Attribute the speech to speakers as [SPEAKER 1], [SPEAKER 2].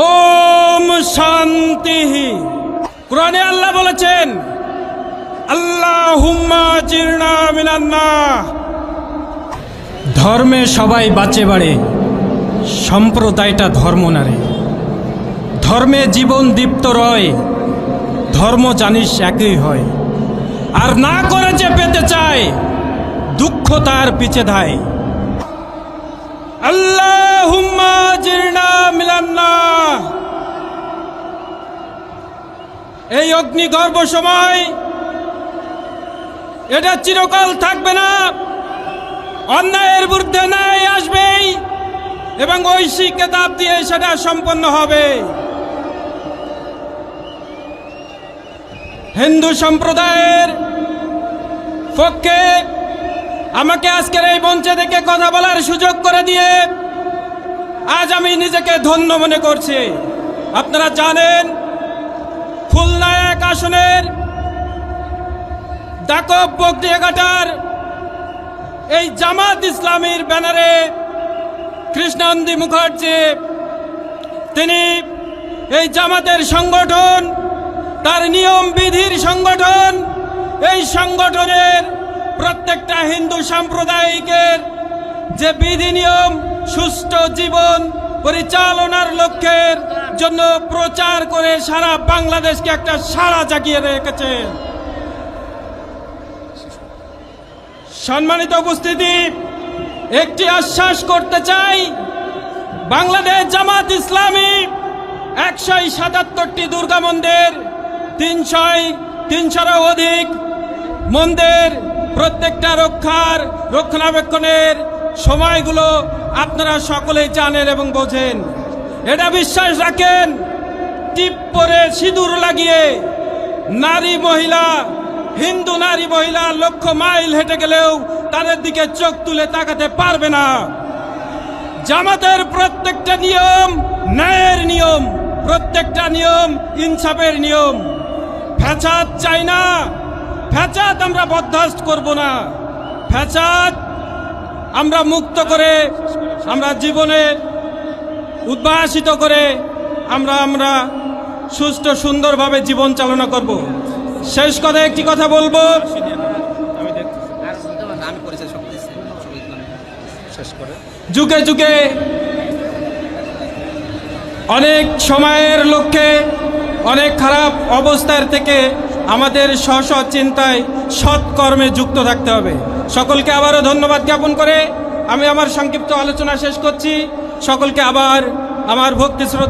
[SPEAKER 1] ওম শান্তি। কুরআনে আল্লাহ বলেছেন, আল্লাহুম্মা জিরনা মিনান নার। ধর্মে সবাই বাঁচে বাড়ে, সম্প্রদায়টা ধর্ম না রে। ধর্মে জীবন দীপ্ত রয়, ধর্ম জানিস একই হয়। আর না করে যে পেতে চায়, দুঃখ তার পিছে ধায়। আল্লাহুম্মা জিরনা মিনান নার। এই অগ্নিগর্ভ সময় এটা চিরকাল থাকবে না। অন্যায়ের বিরুদ্ধে ন্যায় আসবেই এবং ঐশী কেতাব দিয়ে সেটা সম্পন্ন হবে। হিন্দু সম্প্রদায়ের পক্ষে আমাকে আজকের এই মঞ্চে থেকে কথা বলার সুযোগ করে দিয়ে আজ আমি নিজেকে ধন্য মনে করছি। আপনারা জানেন, খুলনা 1 আসনের দাকব বগডিয়াঘাটার এই জামাত ইসলামীর ব্যানারে কৃষ্ণানন্দী মুখার্জি, তিনি এই জামাতের সংগঠন, তার নিয়ম বিধির সংগঠন, এই সংগঠনের প্রত্যেকটা হিন্দু সাম্প্রদায়িকের যে বিধি নিয়ম সুষ্ঠু জীবন পরিচালনার লক্ষ্যের জন্য প্রচার করে সারা বাংলাদেশকে একটা সাড়া জাগিয়ে রেখেছে। সম্মানিত উপস্থিতি, একটি আশ্বাস করতে চাই, বাংলাদেশ জামাত ইসলামী 177টি দুর্গা মন্দির, 300-র অধিক মন্দির, প্রত্যেকটা রক্ষণাবেক্ষণের সময়গুলো আপনারা সকলেই জানেন এবং বোঝেন। এটা বিশ্বাস রাখেন, টিপ পরে সিঁদুর লাগিয়ে নারী মহিলা, হিন্দু নারী মহিলা লক্ষ মাইল হেঁটে গেলেও তাদের দিকে চোখ তুলে তাকাতে পারবে না। জামাতের প্রত্যেকটা নিয়ম ন্যায়ের নিয়ম, প্রত্যেকটা নিয়ম ইনসাফের নিয়ম। ফ্যাসাদ চাই না, ফ্যাসাদ আমরা বরদাস্ত করব না। ফ্যাসাদ আমরা মুক্ত করে, আমরা জীবনে উদ্ভাসিত করে আমরা সুষ্ঠু সুন্দরভাবে জীবন চালনা করব। শেষ কথা একটি কথা বলবো, যুগে যুগে অনেক সময়ের লক্ষ্যে অনেক খারাপ অবস্থার থেকে আমাদের স্ব চিন্তায় সৎকর্মে যুক্ত থাকতে হবে। সকলকে আবারও ধন্যবাদ জ্ঞাপন করে আমি আমার সংক্ষিপ্ত আলোচনা শেষ করছি। সকলকে আবার আমার ভক্তি শ্রদ্ধা